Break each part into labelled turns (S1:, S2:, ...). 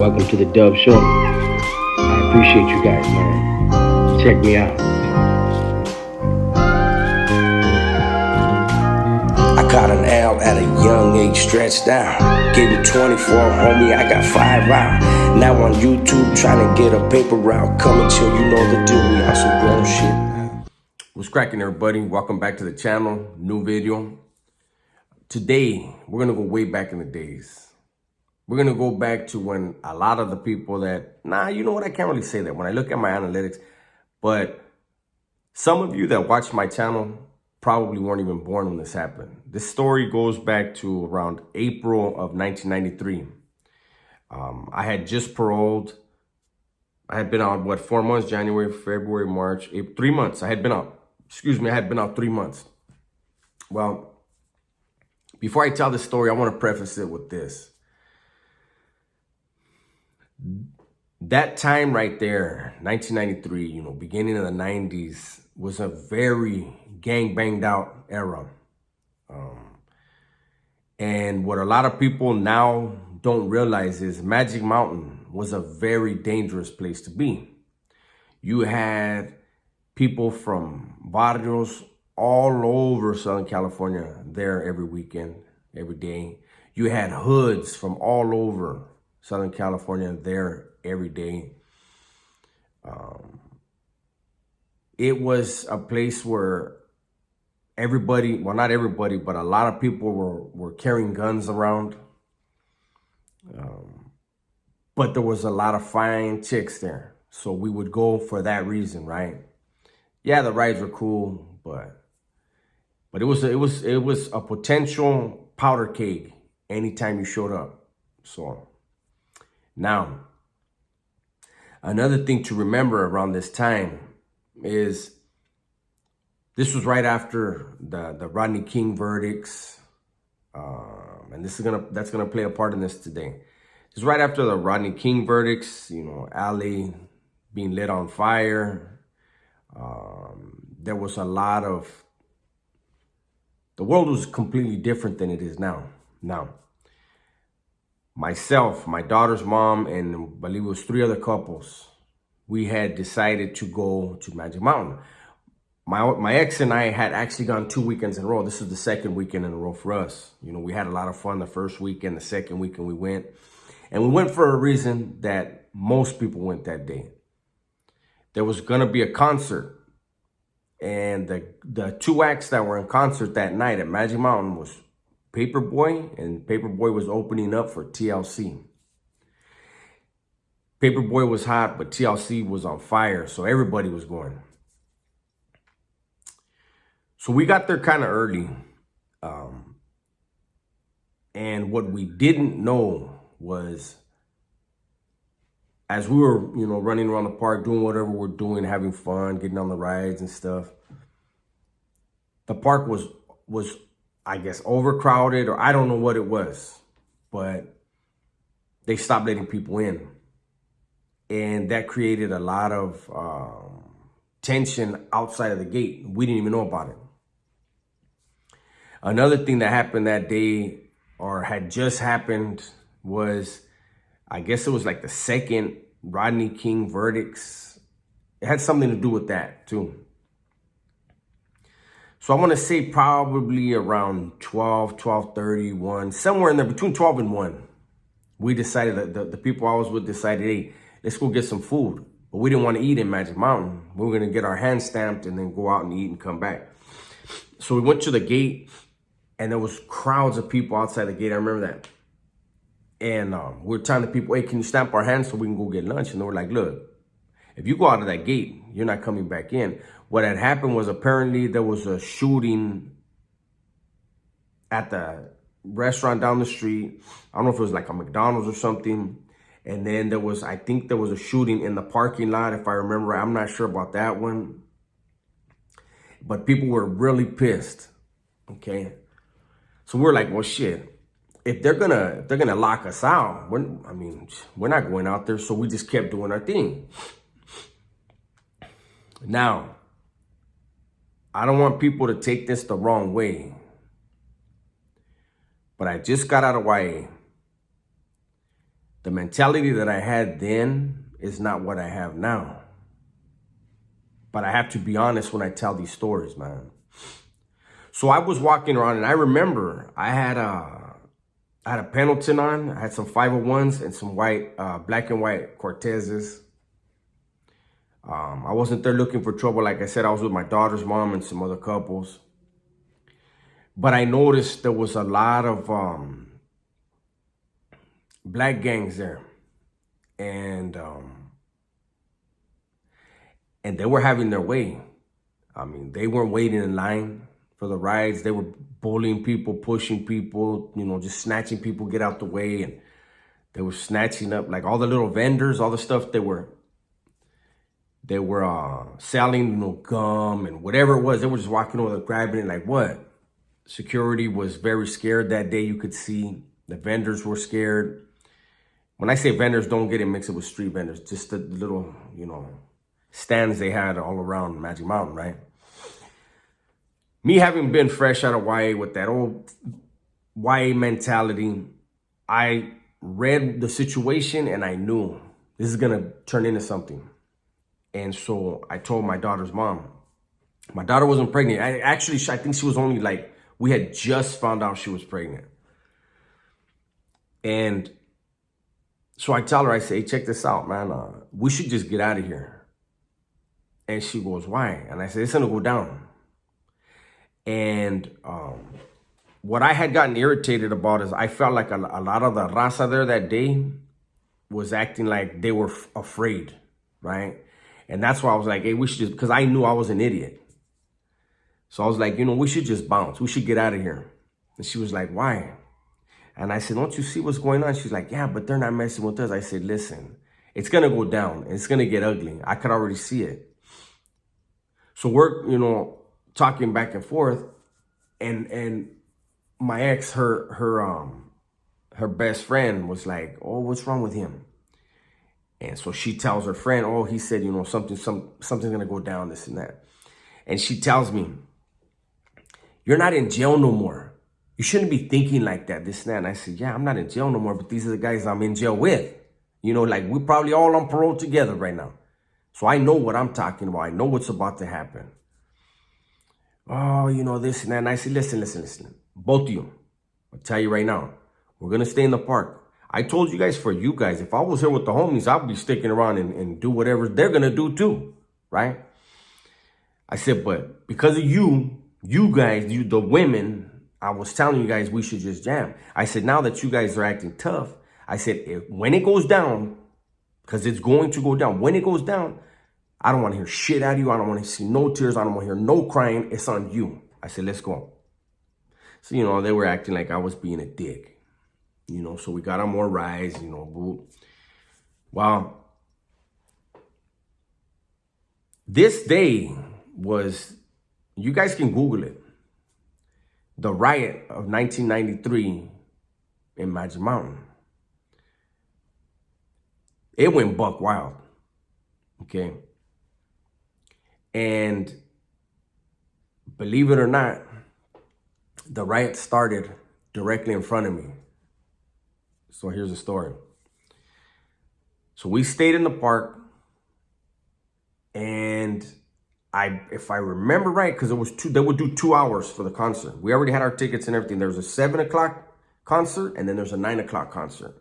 S1: Welcome to the Dove Show. I appreciate you guys, man. Check me out.
S2: I caught an L at a young age, stretched out. Getting 24, homie, I got 5 out. Now on YouTube, trying to get a paper route. Coming till you know the deal, we on some grown shit.
S3: What's cracking, everybody? Welcome back to the channel. New video. Today, we're gonna go way back in the days. We're gonna go back to when a lot of the people that, you know what, I can't really say that when I look at my analytics, but some of you that watch my channel probably weren't even born when this happened. This story goes back to around April of 1993. I had just paroled. I had been out, 4 months? January, February, March, April, 3 months. I had been out 3 months. Well, before I tell the story, I want to preface it with this. That time right there, 1993, beginning of the 90s, was a very gang banged out era. And what a lot of people now don't realize is Magic Mountain was a very dangerous place to be. You had people from barrios all over Southern California there every weekend, every day. You had hoods from all over Southern California there every day. It was a place where everybody, well, not everybody, but a lot of people were carrying guns around. But there was a lot of fine chicks there. So we would go for that reason, right? Yeah, the rides were cool, but it was a potential powder keg anytime you showed up. So now, another thing to remember around this time is this was right after the Rodney King verdicts, and that's gonna play a part in this today. It's right after the Rodney King verdicts, Alley being lit on fire. There was a lot of, the world was completely different than it is now. Now, myself, my daughter's mom, and I believe it was 3 other couples, we had decided to go to Magic Mountain. My ex and I had actually gone 2 weekends in a row. This is the second weekend in a row for us. We had a lot of fun the first weekend, the second weekend we went. And we went for a reason that most people went that day. There was gonna be a concert. And the 2 acts that were in concert that night at Magic Mountain was Paperboy, and Paperboy was opening up for TLC. Paperboy was hot, but TLC was on fire, so everybody was going. So we got there kind of early. And what we didn't know was, as we were, running around the park, doing whatever we're doing, having fun, getting on the rides and stuff, the park was I guess overcrowded, or I don't know what it was, but they stopped letting people in. And that created a lot of tension outside of the gate. We didn't even know about it. Another thing that happened that day, or had just happened, was, I guess it was like the second Rodney King verdicts. It had something to do with that too. So I want to say probably around 12:30, 1, somewhere in there, between 12 and 1. We decided, that the people I was with decided, hey, let's go get some food. But we didn't want to eat in Magic Mountain. We were going to get our hands stamped and then go out and eat and come back. So we went to the gate, and there was crowds of people outside the gate. I remember that. And we were telling the people, hey, can you stamp our hands so we can go get lunch? And they were like, look, if you go out of that gate, you're not coming back in. What had happened was, apparently there was a shooting at the restaurant down the street. I don't know if it was like a McDonald's or something. And then I think there was a shooting in the parking lot, if I remember. I'm not sure about that one. But people were really pissed, okay? So we're like, well, shit, if they're gonna lock us out, we're not going out there. So we just kept doing our thing. Now, I don't want people to take this the wrong way, but I just got out of YA. the mentality that I had then is not what I have now. But I have to be honest when I tell these stories, man. So I was walking around, and I remember I had a Pendleton on. I had some 501s and some white, black and white Cortezes. I wasn't there looking for trouble. Like I said, I was with my daughter's mom and some other couples. But I noticed there was a lot of black gangs there. And they were having their way. I mean, they weren't waiting in line for the rides. They were bullying people, pushing people, you know, just snatching people, get out the way. And they were snatching up like all the little vendors, all the stuff they were selling, you know, gum and whatever it was. They were just walking over, grabbing it like what? Security was very scared that day. You could see the vendors were scared. When I say vendors, don't get it mixed up with street vendors. Just the little, you know, stands they had all around Magic Mountain, right? Me having been fresh out of YA with that old YA mentality, I read the situation and I knew this is gonna turn into something. And so I told my daughter's mom. My daughter wasn't pregnant. I think she was only like, we had just found out she was pregnant. And so I tell her, I say, hey, check this out, man. We should just get out of here. And she goes, why? And I said, it's gonna go down. And what I had gotten irritated about is I felt like a lot of the raza there that day was acting like they were afraid, right? And that's why I was like, hey, we should just, because I knew I was an idiot. So I was like, you know, we should just bounce. We should get out of here. And she was like, why? And I said, don't you see what's going on? She's like, yeah, but they're not messing with us. I said, listen, it's going to go down. And it's going to get ugly. I could already see it. So we're, you know, talking back and forth. And my ex, her best friend was like, oh, what's wrong with him? And so she tells her friend, oh, he said, you know, something's going to go down, this and that. And she tells me, you're not in jail no more. You shouldn't be thinking like that, this and that. And I said, yeah, I'm not in jail no more, but these are the guys I'm in jail with. You know, like we're probably all on parole together right now. So I know what I'm talking about. I know what's about to happen. Oh, you know, this and that. And I said, listen. Both of you, I'll tell you right now, we're going to stay in the park. I told you guys, for you guys, if I was here with the homies, I'd be sticking around and do whatever they're going to do too, right? I said, but because of you guys, the women, I was telling you guys we should just jam. I said, now that you guys are acting tough, I said, when it goes down, because it's going to go down, when it goes down, I don't want to hear shit out of you. I don't want to see no tears. I don't want to hear no crying. It's on you. I said, let's go. So, you know, they were acting like I was being a dick. You know, so we got on more rides, you know. Well, this day was, you guys can Google it, the riot of 1993 in Magic Mountain. It went buck wild, okay? And believe it or not, the riot started directly in front of me. So here's the story. So we stayed in the park, and if I remember right, because they would do 2 hours for the concert. We already had our tickets and everything. There was a 7 o'clock concert, and then there's a 9 o'clock concert.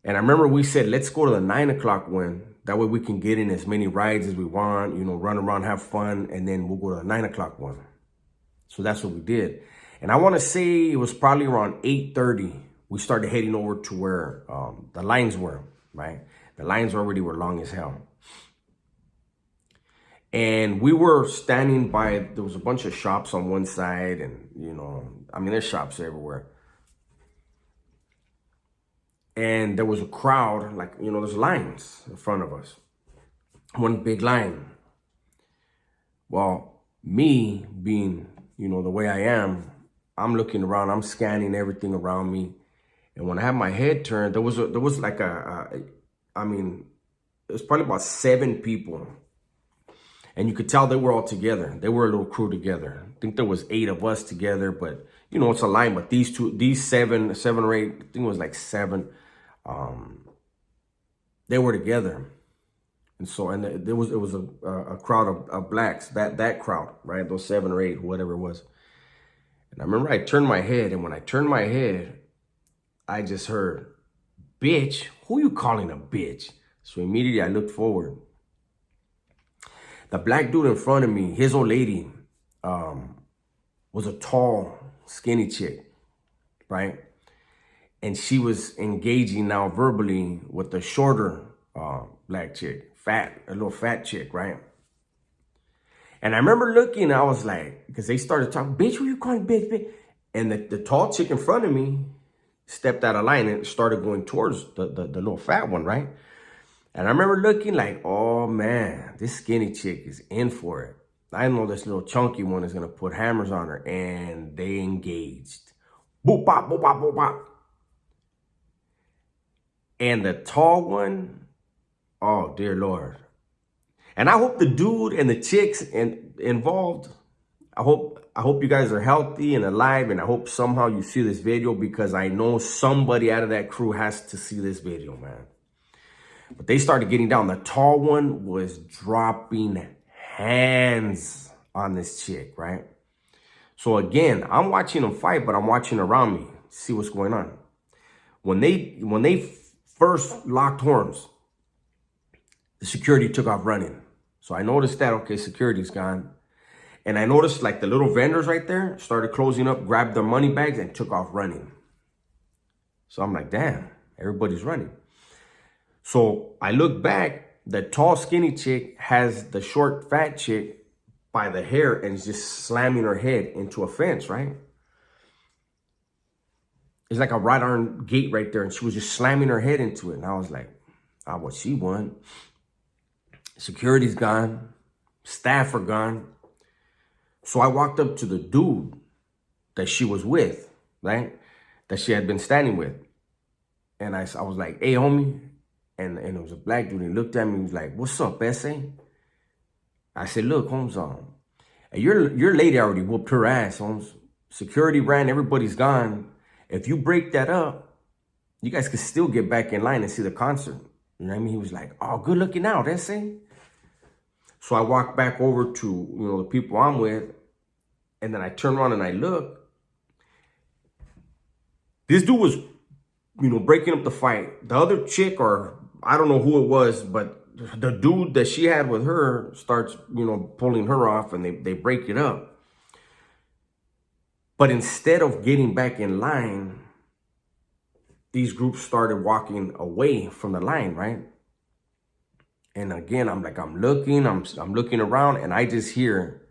S3: And I remember we said, let's go to the 9 o'clock one. That way we can get in as many rides as we want, you know, run around, have fun, and then we'll go to the 9 o'clock one. So that's what we did. And I want to say it was probably around 8:30. We started heading over to where the lines were, right? The lines already were long as hell. And we were standing by, there was a bunch of shops on one side, and, you know, I mean, there's shops everywhere. And there was a crowd, like, you know, there's lines in front of us. One big line. Well, me being, you know, the way I am, I'm looking around, I'm scanning everything around me. And when I had my head turned, there was like I mean, it was probably about 7 people. And you could tell they were all together. They were a little crew together. I think there was 8 of us together, but, you know, it's a line. But these 7 or 8, I think it was like 7. They were together. And so, and it was a crowd of blacks, that crowd, right? Those 7 or 8, whatever it was. And I remember I turned my head, and when I turned my head, I just heard, "Bitch, who you calling a bitch?" So immediately I looked forward. The black dude in front of me, his old lady, was a tall, skinny chick, right? And she was engaging now verbally with the shorter black chick, a little fat chick, right? And I remember looking, I was like, because they started talking, "Bitch, who you calling bitch, bitch?" And the tall chick in front of me stepped out of line and started going towards the little fat one, right? And I remember looking like, oh man, this skinny chick is in for it. I know this little chunky one is gonna put hammers on her, and they engaged. Boop, bop, boop, bop, boop, bop. And the tall one, oh dear Lord. And I hope the dude and the chicks involved, I hope you guys are healthy and alive, and I hope somehow you see this video, because I know somebody out of that crew has to see this video, man. But they started getting down. The tall one was dropping hands on this chick, right? So again, I'm watching them fight, but I'm watching around me, see what's going on. When they first locked horns, the security took off running. So I noticed that, okay, security's gone. And I noticed like the little vendors right there started closing up, grabbed their money bags, and took off running. So I'm like, damn, everybody's running. So I look back, the tall, skinny chick has the short, fat chick by the hair and is just slamming her head into a fence, right? It's like a wrought iron gate right there, and she was just slamming her head into it. And I was like, ah, well, she won. Security's gone. Staff are gone. So I walked up to the dude that she was with, right? That she had been standing with. And I was like, "Hey, homie." And it was a black dude. He looked at me. He was like, "What's up, Bessie?" I said, "Look, Holmes, your lady already whooped her ass, Holmes. Security ran. Everybody's gone. If you break that up, you guys could still get back in line and see the concert." You know what I mean? He was like, "Oh, good looking out, Bessie." So I walked back over to, the people I'm with. And then I turn around and I look. This dude was, breaking up the fight. The other chick, or I don't know who it was, but the dude that she had with her starts, pulling her off, and they break it up. But instead of getting back in line, these groups started walking away from the line, right? And again, I'm looking around, and I just hear,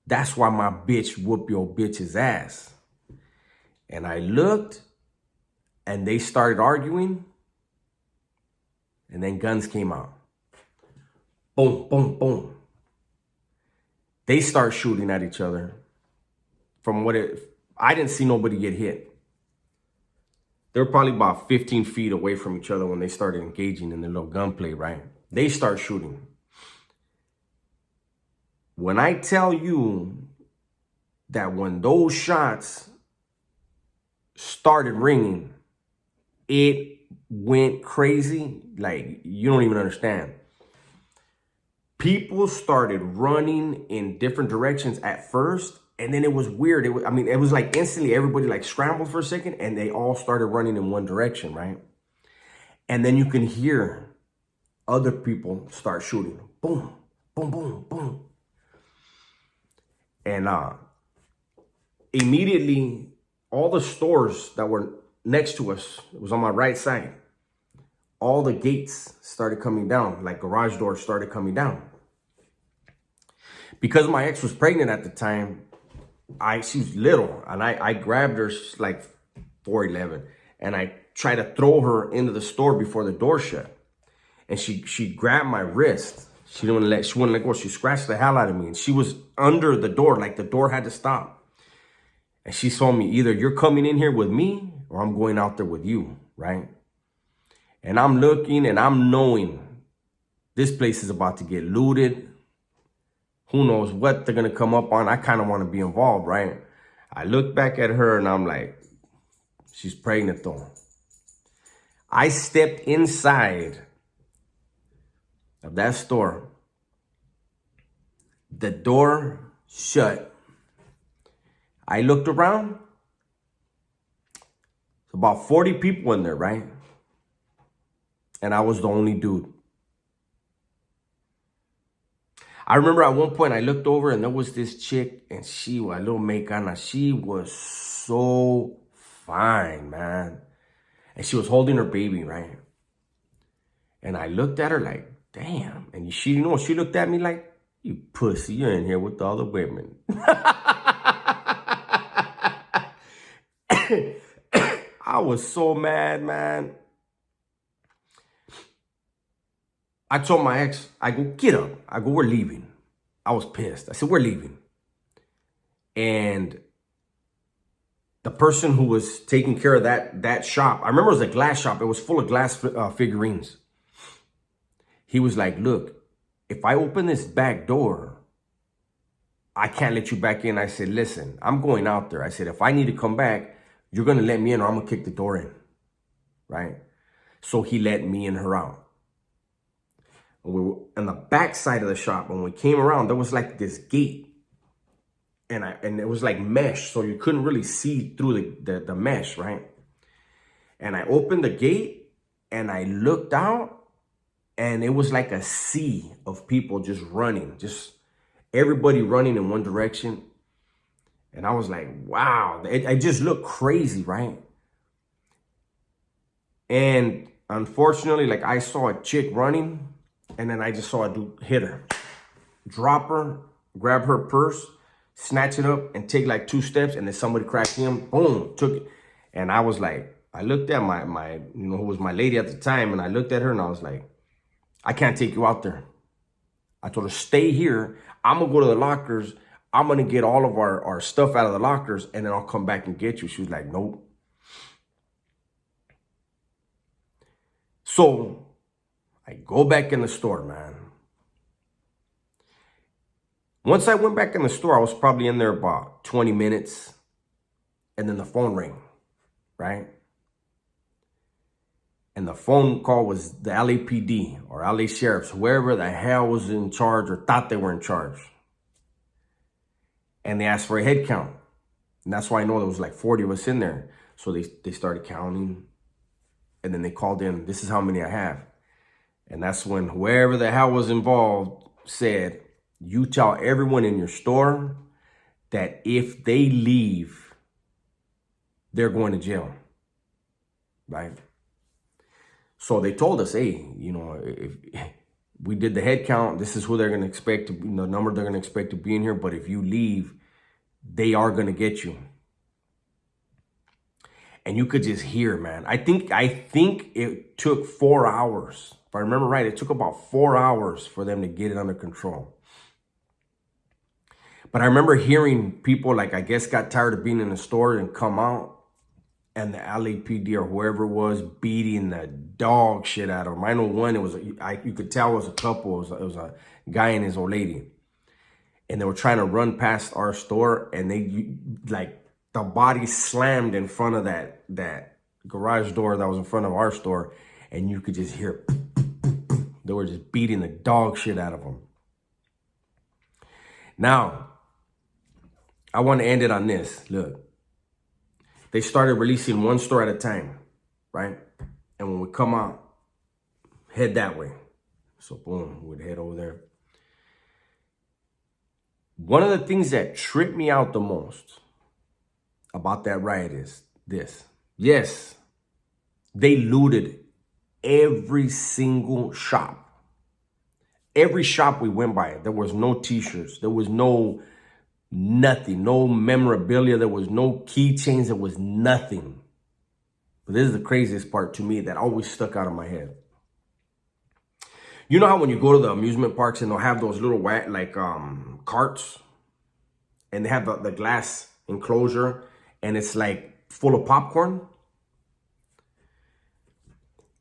S3: "That's why my bitch whoop your bitch's ass." And I looked, and they started arguing, and then guns came out. Boom, boom, boom. They start shooting at each other. I didn't see nobody get hit. They were probably about 15 feet away from each other when they started engaging in the little gunplay, right? They start shooting. When I tell you that when those shots started ringing, it went crazy, like you don't even understand. People started running in different directions at first, and then it was weird. It was like instantly everybody like scrambled for a second, and they all started running in one direction, right? And then you can hear other people start shooting. Boom, boom, boom, boom. And immediately, all the stores that were next to us, it was on my right side, all the gates started coming down, like garage doors started coming down. Because my ex was pregnant at the time, she was little, and I grabbed her, she's like 4'11", and I tried to throw her into the store before the door shut. And she grabbed my wrist. She wouldn't let go. She scratched the hell out of me. And she was under the door, like the door had to stop. And she told me, either you're coming in here with me or I'm going out there with you, right? And I'm looking and I'm knowing this place is about to get looted. Who knows what they're going to come up on. I kind of want to be involved, right? I look back at her and I'm like, she's pregnant though. I stepped inside of that store. The door shut. I looked around. It's about 40 people in there, right? And I was the only dude. I remember at one point I looked over and there was this chick, and she was a little Mexicana. She was so fine, man. And she was holding her baby, right? And I looked at her like, damn. And she, you know, she looked at me like, you pussy, you're in here with all the women. I was so mad, man. I told my ex, I go, get up. I go, we're leaving. I was pissed. I said, we're leaving. And the person who was taking care of that shop, I remember it was a glass shop. It was full of glass figurines. He was like, look, if I open this back door, I can't let you back in. I said, listen, I'm going out there. I said, if I need to come back, you're going to let me in or I'm going to kick the door in. Right? So he let me and her out. We were on the back side of the shop. When we came around, there was like this gate. And it was like mesh, so you couldn't really see through the mesh, right? And I opened the gate and I looked out, and it was like a sea of people just running, just everybody running in one direction. And I was like, wow, it just looked crazy, right? And unfortunately, like I saw a chick running, and then I just saw a dude hit her, drop her, grab her purse, snatch it up and take like 2 steps, and then somebody cracked him, boom, took it. And I was like, I looked at my you know, who was my lady at the time, and I looked at her and I was like, I can't take you out there. I told her, stay here. I'm gonna go to the lockers. I'm gonna get all of our stuff out of the lockers, and then I'll come back and get you. She was like, nope. So I go back in the store, man. Once I went back in the store, I was probably in there about 20 minutes. And then the phone rang, right? And the phone call was the LAPD or LA Sheriffs, whoever the hell was in charge or thought they were in charge. And they asked for a head count. And that's why I know there was like 40 of us in there. So they started counting. And then they called in, this is how many I have. And that's when whoever the hell was involved said, you tell everyone in your store that if they leave, they're going to jail, right? So they told us, hey, you know, if we did the head count, this is who they're going to expect to, the number they're going to expect to be in here. But if you leave, they are going to get you. And you could just hear, man. I think it took 4 hours. If I remember right, it took about 4 hours for them to get it under control. But I remember hearing people, like, I guess got tired of being in the store and come out, and the LAPD or whoever it was beating the dog shit out of them. I know one, it was, you could tell it was a couple. It was a guy and his old lady. And they were trying to run past our store, and they, like, the body slammed in front of that garage door that was in front of our store. And you could just hear, they were just beating the dog shit out of them. Now, I want to end it on this. Look, they started releasing one store at a time, right? And when we come out, head that way. So boom, we'd head over there. One of the things that tripped me out the most about that riot is this. Yes, they looted every single shop. Every shop we went by, there was no t-shirts. There was no nothing, no memorabilia. There was no keychains. There was nothing. But this is the craziest part to me that always stuck out of my head. You know how when you go to the amusement parks and they'll have those little like carts, and they have the glass enclosure and it's like full of popcorn?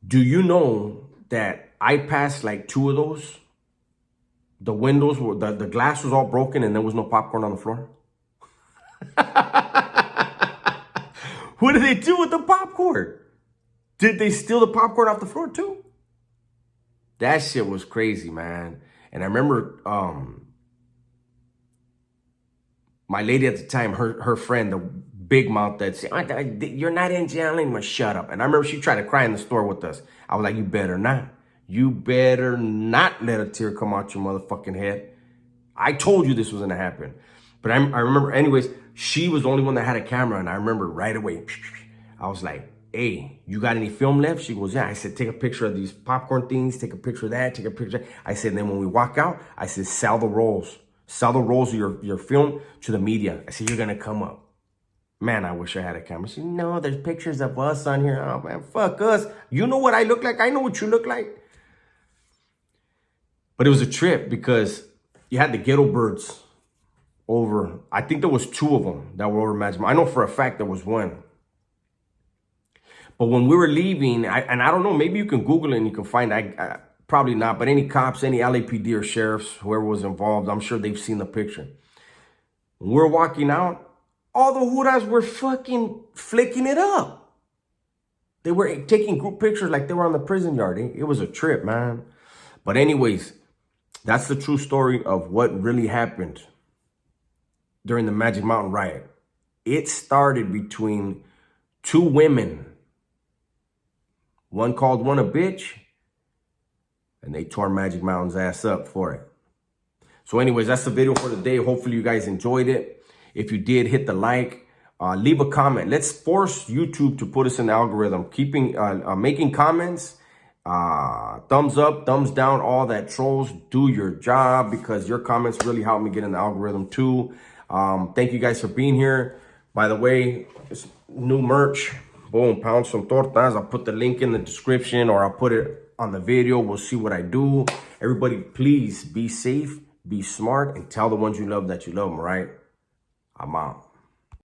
S3: Do you know that I passed like 2 of those? The windows were, the glass was all broken and there was no popcorn on the floor. What do they do with the popcorn? Did they steal the popcorn off the floor too? That shit was crazy, man. And I remember my lady at the time, her friend, the big mouth that said, "You're not in jail anymore, shut up." And I remember she tried to cry in the store with us. I was like, "You better not. You better not let a tear come out your motherfucking head. I told you this was gonna happen." But I remember, anyways, she was the only one that had a camera, and I remember right away, I was like, "Hey, you got any film left?" She goes, "Yeah." I said, "Take a picture of these popcorn things, take a picture of that, take a picture of that." I said, "Then when we walk out," I said, "Sell the rolls. Sell the rolls of your film to the media." I said, "You're gonna come up." Man, I wish I had a camera. She said, "No, there's pictures of us on here." Oh man, fuck us. You know what I look like? I know what you look like. But it was a trip because you had the Ghetto Birds over. I think there was 2 of them that were over Magic Mountain. I know for a fact there was 1. But when we were leaving, and I don't know, maybe you can Google it and you can find, probably not, but any cops, any LAPD or sheriffs, whoever was involved, I'm sure they've seen the picture. When we were walking out, all the Huras were fucking flicking it up. They were taking group pictures like they were on the prison yard. It was a trip, man. But anyways, that's the true story of what really happened during the Magic Mountain riot. It started between 2 women. One called one a bitch, and they tore Magic Mountain's ass up for it. So anyways, that's the video for today. Hopefully you guys enjoyed it. If you did, hit the like, leave a comment. Let's force YouTube to put us in the algorithm. Making comments, thumbs up, thumbs down, all that. Trolls, do your job, because your comments really help me get in the algorithm too. Thank you guys for being here. By the way, it's new merch. Boom, pound some tortas. I'll put the link in the description, or I'll put it on the video. We'll see what I do. Everybody, please be safe, be smart, and tell the ones you love that you love them, right? I'm out.